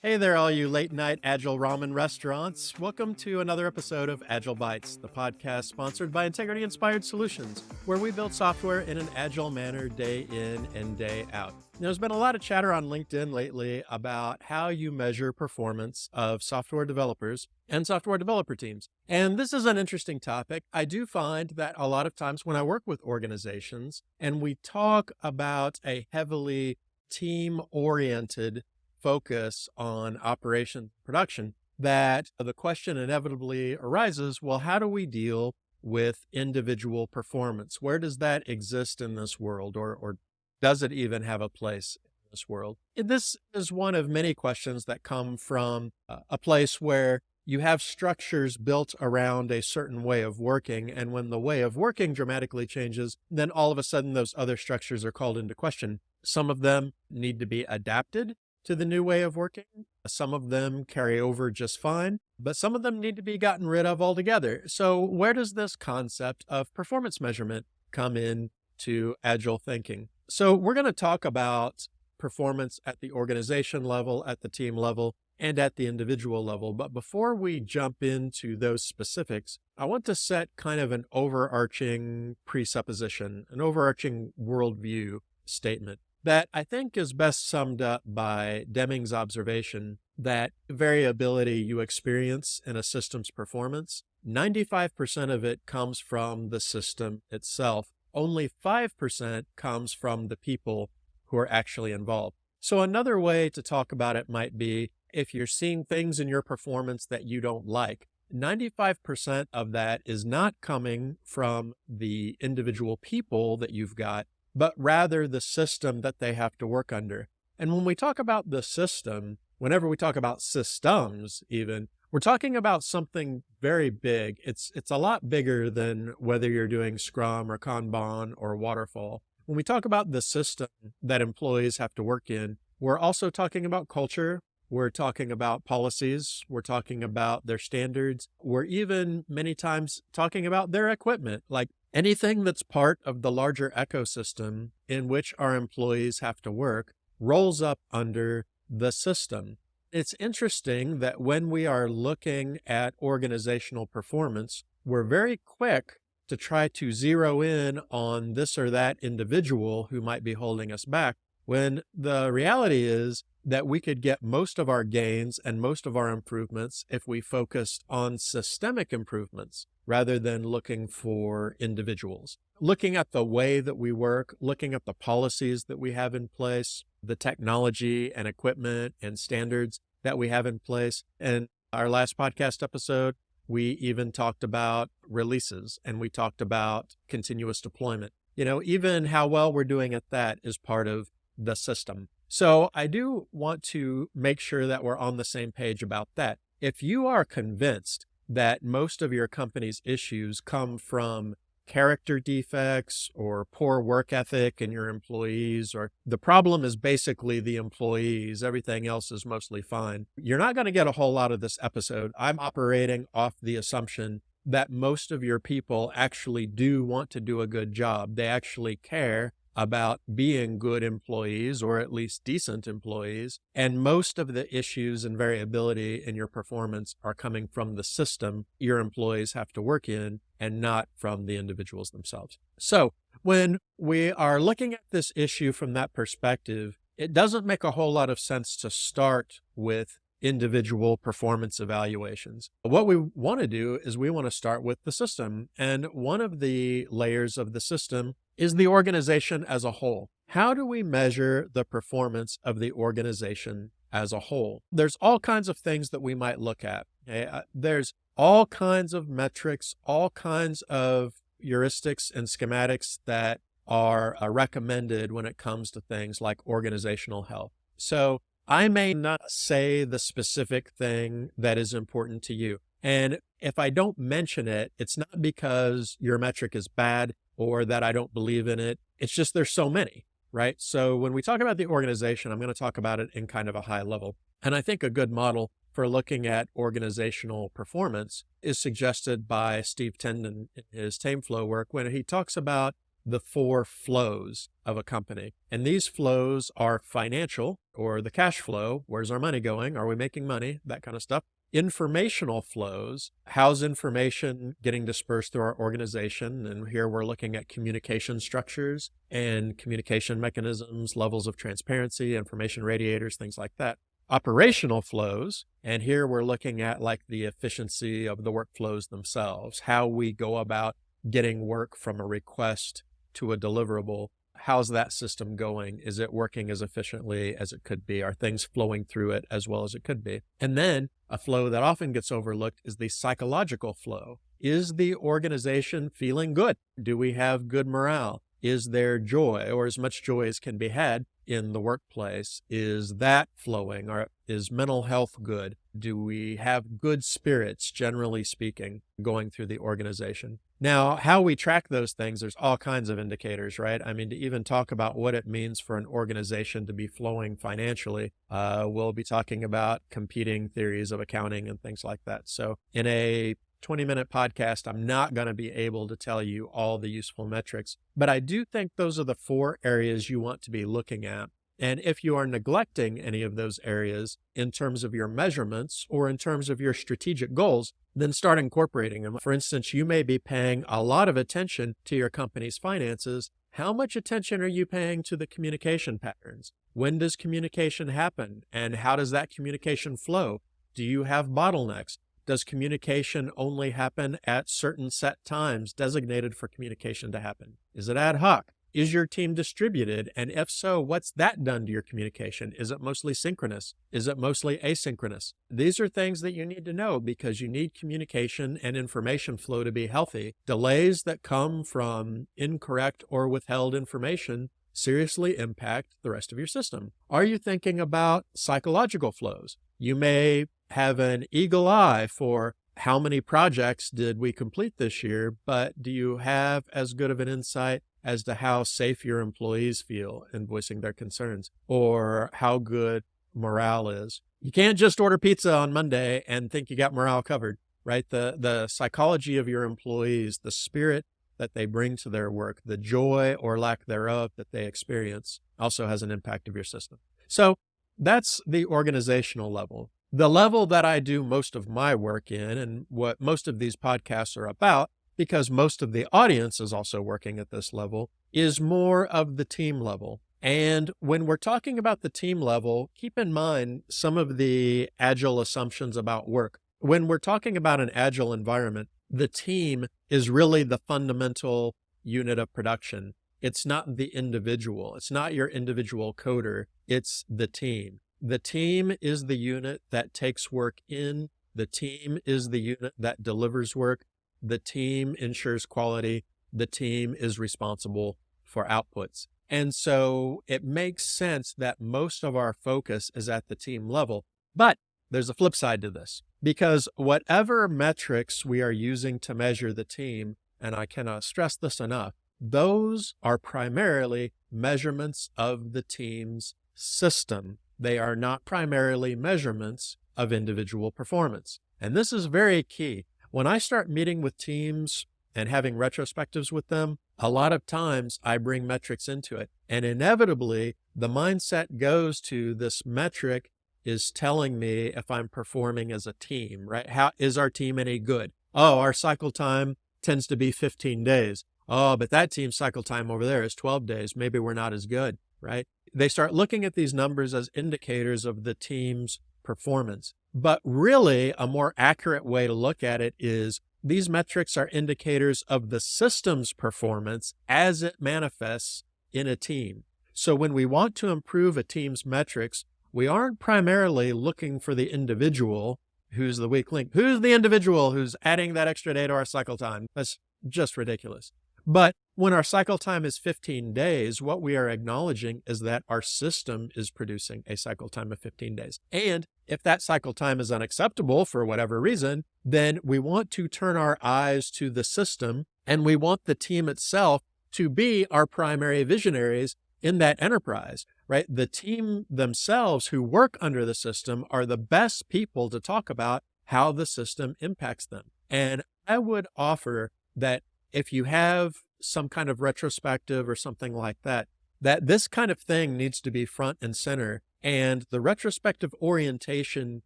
Hey there, all you late night Agile ramen restaurants. Welcome to another episode of Agile Bites, the podcast sponsored by Integrity Inspired Solutions, where we build software in an agile manner day in and day out. There's been a lot of chatter on LinkedIn lately about how you measure performance of software developers and software developer teams. And this is an interesting topic. I do find that a lot of times when I work with organizations and we talk about a heavily team oriented focus on operation production, that the question inevitably arises, well, how do we deal with individual performance? Where does that exist in this world, or does it even have a place in this world? And this is one of many questions that come from a place where you have structures built around a certain way of working. And when the way of working dramatically changes, then all of a sudden those other structures are called into question. Some of them need to be adapted to the new way of working. Some of them carry over just fine, but some of them need to be gotten rid of altogether. So where does this concept of performance measurement come in to agile thinking? So we're going to talk about performance at the organization level, at the team level, and at the individual level. But before we jump into those specifics, I want to set kind of an overarching presupposition, an overarching worldview statement that I think is best summed up by Deming's observation that variability you experience in a system's performance, 95% of it comes from the system itself. Only 5% comes from the people who are actually involved. So another way to talk about it might be if you're seeing things in your performance that you don't like, 95% of that is not coming from the individual people that you've got, but rather the system that they have to work under. And when we talk about the system, whenever we talk about systems even, we're talking about something very big. It's a lot bigger than whether you're doing Scrum or Kanban or Waterfall. When we talk about the system that employees have to work in, we're also talking about culture. We're talking about policies. We're talking about their standards. We're even many times talking about their equipment, like anything that's part of the larger ecosystem in which our employees have to work rolls up under the system. It's interesting that when we are looking at organizational performance, we're very quick to try to zero in on this or that individual who might be holding us back, when the reality is that we could get most of our gains and most of our improvements if we focused on systemic improvements rather than looking for individuals. Looking at the way that we work, looking at the policies that we have in place, the technology and equipment and standards that we have in place. And our last podcast episode, we even talked about releases and we talked about continuous deployment. Even how well we're doing at that is part of the system. So I do want to make sure that we're on the same page about that. If you are convinced that most of your company's issues come from character defects or poor work ethic in your employees, or the problem is basically the employees, everything else is mostly fine, you're not going to get a whole lot of this episode. I'm operating off the assumption that most of your people actually do want to do a good job. They actually care about being good employees, or at least decent employees. And most of the issues and variability in your performance are coming from the system your employees have to work in and not from the individuals themselves. So when we are looking at this issue from that perspective, it doesn't make a whole lot of sense to start with individual performance evaluations. What we want to do is we want to start with the system. And one of the layers of the system is the organization as a whole. How do we measure the performance of the organization as a whole? There's all kinds of things that we might look at. Okay? There's all kinds of metrics, all kinds of heuristics and schematics that are recommended when it comes to things like organizational health. So I may not say the specific thing that is important to you. And if I don't mention it, it's not because your metric is bad or that I don't believe in it. It's just there's so many, right? So when we talk about the organization, I'm going to talk about it in kind of a high level. And I think a good model for looking at organizational performance is suggested by Steve Tendon in his TameFlow work when he talks about the 4 flows of a company. And these flows are financial, or the cash flow. Where's our money going? Are we making money? That kind of stuff. Informational flows, how's information getting dispersed through our organization? And here we're looking at communication structures and communication mechanisms, levels of transparency, information radiators, things like that. Operational flows, and here we're looking at like the efficiency of the workflows themselves, how we go about getting work from a request to a deliverable. How's that system going? Is it working as efficiently as it could be? Are things flowing through it as well as it could be? And then a flow that often gets overlooked is the psychological flow. Is the organization feeling good? Do we have good morale? Is there joy, or as much joy as can be had in the workplace? Is that flowing, or is mental health good? Do we have good spirits, generally speaking, going through the organization? Now, how we track those things, there's all kinds of indicators, right? I mean, to even talk about what it means for an organization to be flowing financially, we'll be talking about competing theories of accounting and things like that. So in a 20-minute podcast, I'm not going to be able to tell you all the useful metrics, but I do think those are the 4 areas you want to be looking at. And if you are neglecting any of those areas in terms of your measurements or in terms of your strategic goals, then start incorporating them. For instance, you may be paying a lot of attention to your company's finances. How much attention are you paying to the communication patterns? When does communication happen? And how does that communication flow? Do you have bottlenecks? Does communication only happen at certain set times designated for communication to happen? Is it ad hoc? Is your team distributed? And if so, what's that done to your communication? Is it mostly synchronous? Is it mostly asynchronous? These are things that you need to know because you need communication and information flow to be healthy. Delays that come from incorrect or withheld information seriously impact the rest of your system. Are you thinking about psychological flows? You may have an eagle eye for how many projects did we complete this year, but do you have as good of an insight as to how safe your employees feel in voicing their concerns or how good morale is? You can't just order pizza on Monday and think you got morale covered, right? The psychology of your employees, the spirit that they bring to their work, the joy or lack thereof that they experience also has an impact of your system. So that's the organizational level. The level that I do most of my work in and what most of these podcasts are about, because most of the audience is also working at this level, is more of the team level. And when we're talking about the team level, keep in mind some of the Agile assumptions about work. When we're talking about an Agile environment, the team is really the fundamental unit of production. It's not the individual. It's not your individual coder. It's the team. The team is the unit that takes work in. The team is the unit that delivers work. The team ensures quality. The team is responsible for outputs. And so it makes sense that most of our focus is at the team level. But there's a flip side to this, because whatever metrics we are using to measure the team, and I cannot stress this enough, those are primarily measurements of the team's system. They are not primarily measurements of individual performance. And this is very key. When I start meeting with teams and having retrospectives with them, a lot of times I bring metrics into it. And inevitably, the mindset goes to this metric is telling me if I'm performing as a team, right? How is our team any good? Oh, our cycle time tends to be 15 days. Oh, but that team's cycle time over there is 12 days. Maybe we're not as good, right? They start looking at these numbers as indicators of the team's performance. But really, a more accurate way to look at it is these metrics are indicators of the system's performance as it manifests in a team. So when we want to improve a team's metrics, we aren't primarily looking for the individual who's the weak link. Who's the individual who's adding that extra day to our cycle time? That's just ridiculous. But when our cycle time is 15 days, what we are acknowledging is that our system is producing a cycle time of 15 days. And if that cycle time is unacceptable for whatever reason, then we want to turn our eyes to the system, and we want the team itself to be our primary visionaries in that enterprise, right? The team themselves who work under the system are the best people to talk about how the system impacts them. And I would offer that if you have some kind of retrospective or something like that, that this kind of thing needs to be front and center. And the retrospective orientation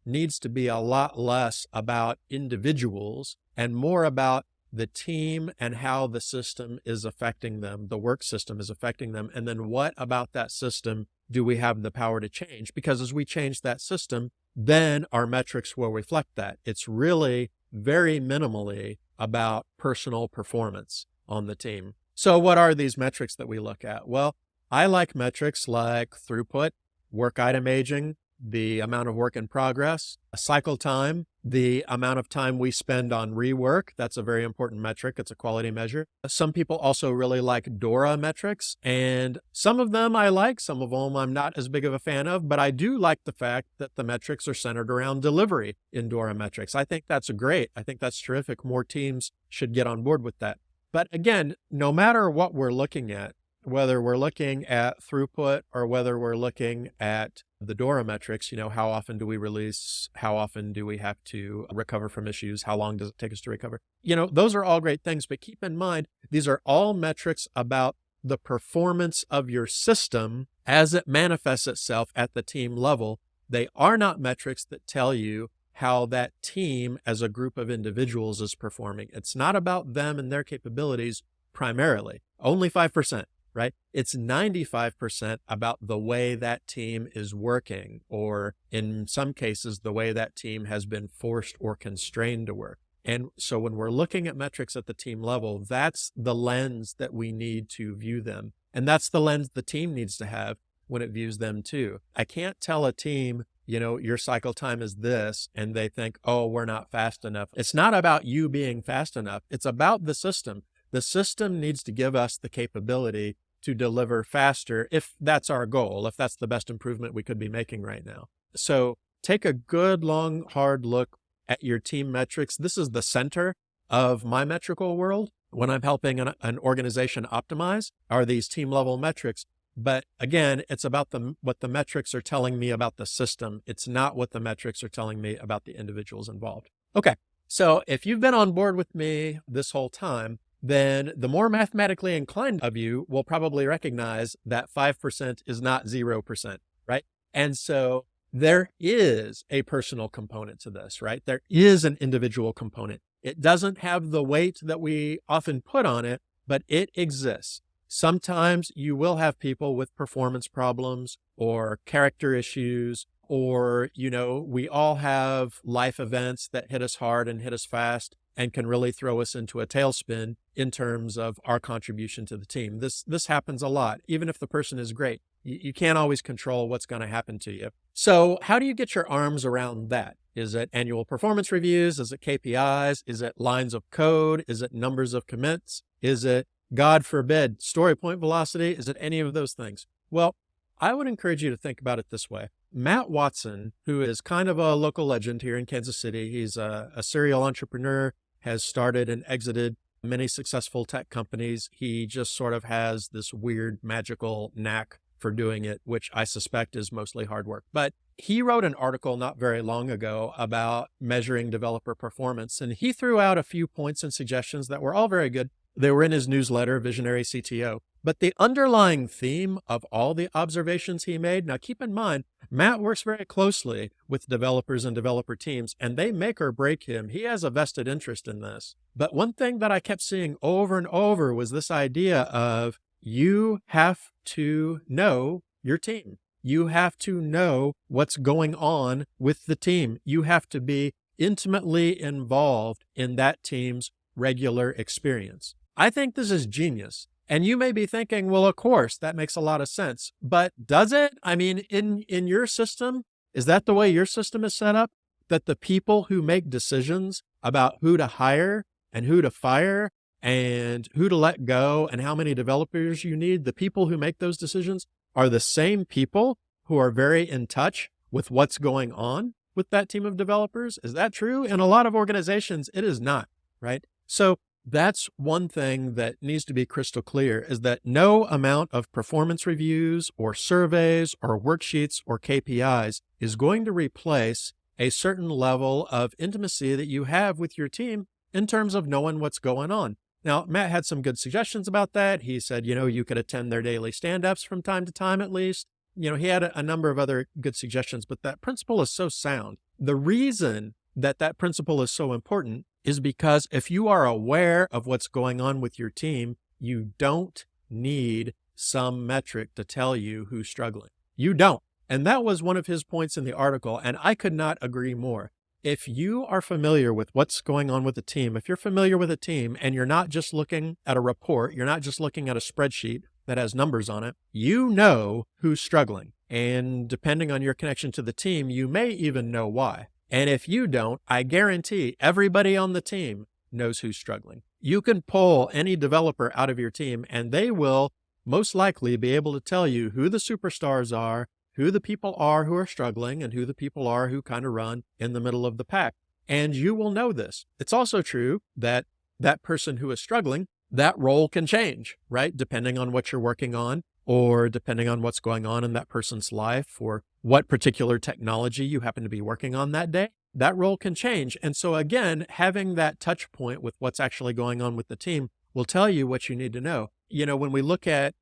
needs to be a lot less about individuals and more about the team and how the system is affecting them, the work system is affecting them. And then what about that system do we have the power to change? Because as we change that system, then our metrics will reflect that. It's really very minimally about personal performance on the team. So what are these metrics that we look at? Well, I like metrics like throughput, work item aging, the amount of work in progress, cycle time, the amount of time we spend on rework. That's a very important metric. It's a quality measure. Some people also really like DORA metrics, and some of them I like, some of them I'm not as big of a fan of, but I do like the fact that the metrics are centered around delivery in DORA metrics. I think that's great. I think that's terrific. More teams should get on board with that. But again, no matter what we're looking at, whether we're looking at throughput or whether we're looking at the DORA metrics, how often do we release? How often do we have to recover from issues? How long does it take us to recover? Those are all great things, but keep in mind, these are all metrics about the performance of your system as it manifests itself at the team level. They are not metrics that tell you how that team as a group of individuals is performing. It's not about them and their capabilities primarily, only 5%. Right? It's 95% about the way that team is working, or in some cases, the way that team has been forced or constrained to work. And so when we're looking at metrics at the team level, that's the lens that we need to view them. And that's the lens the team needs to have when it views them too. I can't tell a team, your cycle time is this, and they think, oh, we're not fast enough. It's not about you being fast enough. It's about the system. The system needs to give us the capability to deliver faster if that's our goal, if that's the best improvement we could be making right now. So take a good, long, hard look at your team metrics. This is the center of my metrical world. When I'm helping an organization optimize, are these team level metrics. But again, it's about what the metrics are telling me about the system. It's not what the metrics are telling me about the individuals involved. Okay, so if you've been on board with me this whole time, then the more mathematically inclined of you will probably recognize that 5% is not 0%, right? And so there is a personal component to this, right? There is an individual component. It doesn't have the weight that we often put on it, but it exists. Sometimes you will have people with performance problems or character issues, or, we all have life events that hit us hard and hit us fast and can really throw us into a tailspin in terms of our contribution to the team. This happens a lot. Even if the person is great, you can't always control what's going to happen to you. So how do you get your arms around that? Is it annual performance reviews? Is it KPIs? Is it lines of code? Is it numbers of commits? Is it, God forbid, story point velocity? Is it any of those things? Well, I would encourage you to think about it this way. Matt Watson, who is kind of a local legend here in Kansas City, he's a serial entrepreneur, has started and exited many successful tech companies. He just sort of has this weird magical knack for doing it, which I suspect is mostly hard work. But he wrote an article not very long ago about measuring developer performance, and he threw out a few points and suggestions that were all very good. They were in his newsletter, Visionary CTO. But the underlying theme of all the observations he made, now keep in mind, Matt works very closely with developers and developer teams, and they make or break him. He has a vested interest in this. But one thing that I kept seeing over and over was this idea of you have to know your team. You have to know what's going on with the team. You have to be intimately involved in that team's regular experience. I think this is genius. And you may be thinking, well, of course, that makes a lot of sense. But does it? I mean, in your system, is that the way your system is set up? That the people who make decisions about who to hire and who to fire and who to let go and how many developers you need, the people who make those decisions are the same people who are very in touch with what's going on with that team of developers? Is that true? In a lot of organizations, it is not, right? So that's one thing that needs to be crystal clear, is that no amount of performance reviews or surveys or worksheets or KPIs is going to replace a certain level of intimacy that you have with your team in terms of knowing what's going on. Now, Matt had some good suggestions about that. He said, you could attend their daily stand-ups from time to time at least. He had a number of other good suggestions, but that principle is so sound. The reason that principle is so important is because if you are aware of what's going on with your team, you don't need some metric to tell you who's struggling. You don't. And that was one of his points in the article, and I could not agree more. If you are familiar with what's going on with the team, if you're familiar with a team and you're not just looking at a report, you're not just looking at a spreadsheet that has numbers on it, you know who's struggling. And depending on your connection to the team, you may even know why. And if you don't, I guarantee everybody on the team knows who's struggling. You can pull any developer out of your team and they will most likely be able to tell you who the superstars are, who the people are who are struggling, and who the people are who kind of run in the middle of the pack. And you will know this. It's also true that that person who is struggling, that role can change, right? Depending on what you're working on, or depending on what's going on in that person's life, or what particular technology you happen to be working on that day, that role can change. And so again, having that touch point with what's actually going on with the team will tell you what you need to know. When we look at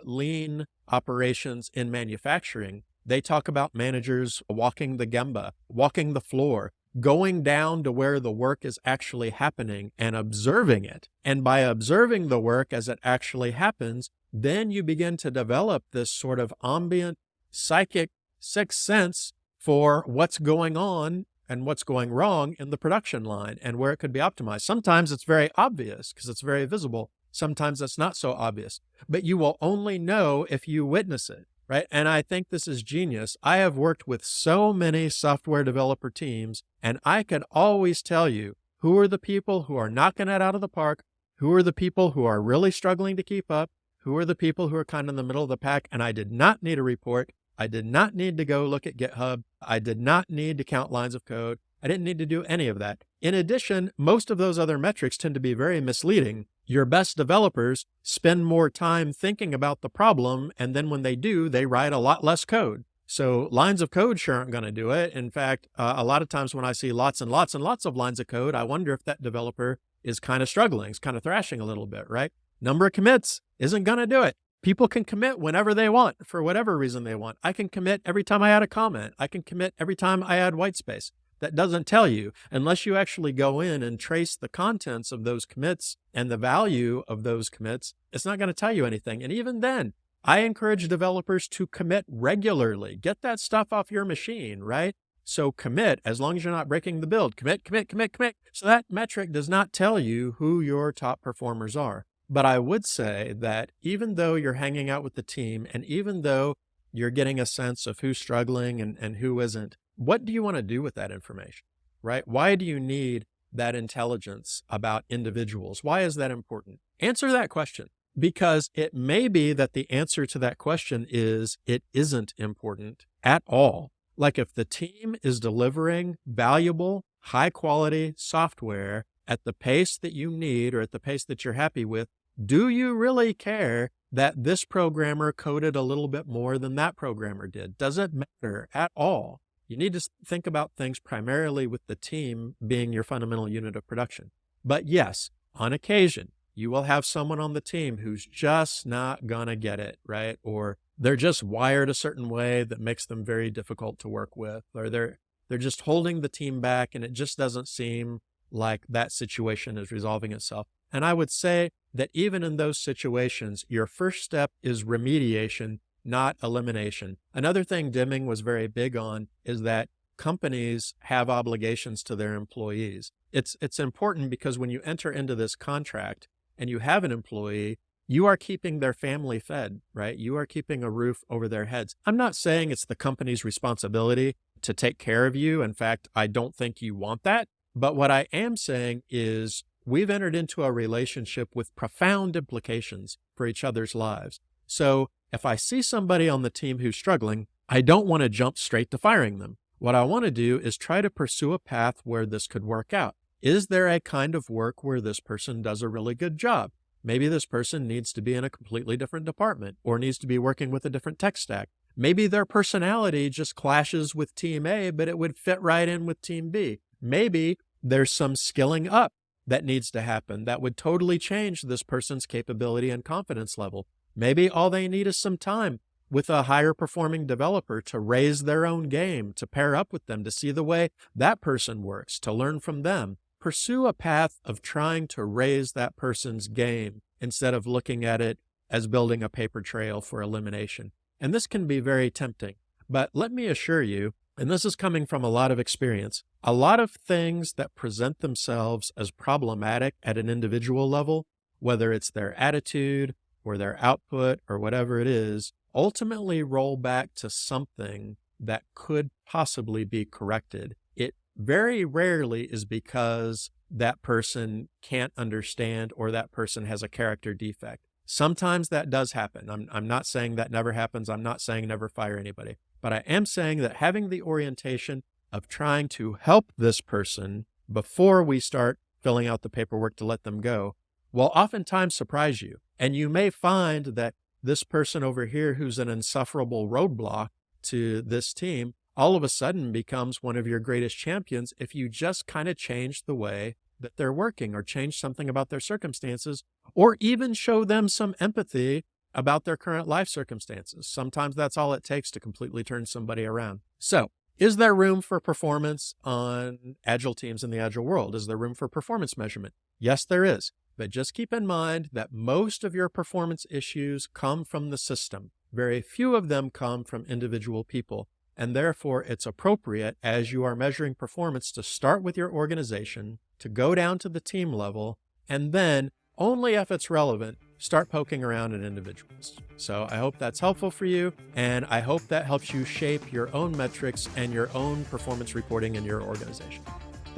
lean operations in manufacturing, they talk about managers walking the gemba, walking the floor, going down to where the work is actually happening and observing it. And by observing the work as it actually happens, then you begin to develop this sort of ambient psychic sixth sense for what's going on and what's going wrong in the production line and where it could be optimized. Sometimes it's very obvious because it's very visible. Sometimes it's not so obvious, but you will only know if you witness it, right? And I think this is genius. I have worked with so many software developer teams, and I can always tell you who are the people who are knocking it out of the park, who are the people who are really struggling to keep up, who are the people who are kind of in the middle of the pack, and I did not need a report. I did not need to go look at GitHub. I did not need to count lines of code. I didn't need to do any of that. In addition, most of those other metrics tend to be very misleading. Your best developers spend more time thinking about the problem, and then when they do, they write a lot less code. So lines of code sure aren't going to do it. In fact, a lot of times when I see lots and lots and lots of lines of code, I wonder if that developer is kind of struggling, is kind of thrashing a little bit, right? Number of commits isn't going to do it. People can commit whenever they want, for whatever reason they want. I can commit every time I add a comment. I can commit every time I add white space. That doesn't tell you, unless you actually go in and trace the contents of those commits and the value of those commits, it's not going to tell you anything. And even then, I encourage developers to commit regularly. Get that stuff off your machine, right? So commit, as long as you're not breaking the build. Commit, commit, commit, commit. So that metric does not tell you who your top performers are. But I would say that even though you're hanging out with the team, and even though you're getting a sense of who's struggling and who isn't, what do you want to do with that information, right? Why do you need that intelligence about individuals? Why is that important? Answer that question, because it may be that the answer to that question is it isn't important at all. Like if the team is delivering valuable, high quality software at the pace that you need or at the pace that you're happy with, do you really care that this programmer coded a little bit more than that programmer did? Does it matter at all? You need to think about things primarily with the team being your fundamental unit of production. But yes, on occasion, you will have someone on the team who's just not gonna get it, right? Or they're just wired a certain way that makes them very difficult to work with, or they're just holding the team back and it just doesn't seem like that situation is resolving itself. And I would say that even in those situations, your first step is remediation, not elimination. Another thing Deming was very big on is that companies have obligations to their employees. It's important because when you enter into this contract and you have an employee, you are keeping their family fed, right? You are keeping a roof over their heads. I'm not saying it's the company's responsibility to take care of you. In fact, I don't think you want that. But what I am saying is we've entered into a relationship with profound implications for each other's lives. So if I see somebody on the team who's struggling, I don't want to jump straight to firing them. What I want to do is try to pursue a path where this could work out. Is there a kind of work where this person does a really good job? Maybe this person needs to be in a completely different department or needs to be working with a different tech stack. Maybe their personality just clashes with team A, but it would fit right in with team B. Maybe there's some skilling up that needs to happen that would totally change this person's capability and confidence level. Maybe all they need is some time with a higher performing developer to raise their own game, to pair up with them, to see the way that person works, to learn from them. Pursue a path of trying to raise that person's game instead of looking at it as building a paper trail for elimination. And this can be very tempting, but let me assure you, and this is coming from a lot of experience, a lot of things that present themselves as problematic at an individual level, whether it's their attitude or their output or whatever it is, ultimately roll back to something that could possibly be corrected. It very rarely is because that person can't understand or that person has a character defect. Sometimes that does happen. I'm not saying that never happens. I'm not saying never fire anybody. But I am saying that having the orientation of trying to help this person before we start filling out the paperwork to let them go will oftentimes surprise you. And you may find that this person over here who's an insufferable roadblock to this team all of a sudden becomes one of your greatest champions if you just kind of change the way that they're working or change something about their circumstances or even show them some empathy about their current life circumstances. Sometimes that's all it takes to completely turn somebody around. So, is there room for performance on Agile teams in the Agile world? Is there room for performance measurement? Yes, there is. But just keep in mind that most of your performance issues come from the system. Very few of them come from individual people. And therefore, it's appropriate as you are measuring performance to start with your organization, to go down to the team level, and then, only if it's relevant, start poking around at individuals. So I hope that's helpful for you, and I hope that helps you shape your own metrics and your own performance reporting in your organization.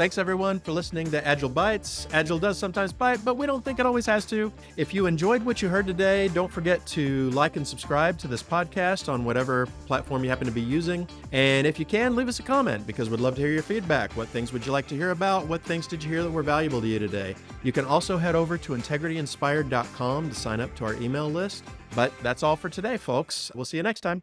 Thanks everyone for listening to Agile Bites. Agile does sometimes bite, but we don't think it always has to. If you enjoyed what you heard today, don't forget to like and subscribe to this podcast on whatever platform you happen to be using. And if you can, leave us a comment because we'd love to hear your feedback. What things would you like to hear about? What things did you hear that were valuable to you today? You can also head over to integrityinspired.com to sign up to our email list. But that's all for today, folks. We'll see you next time.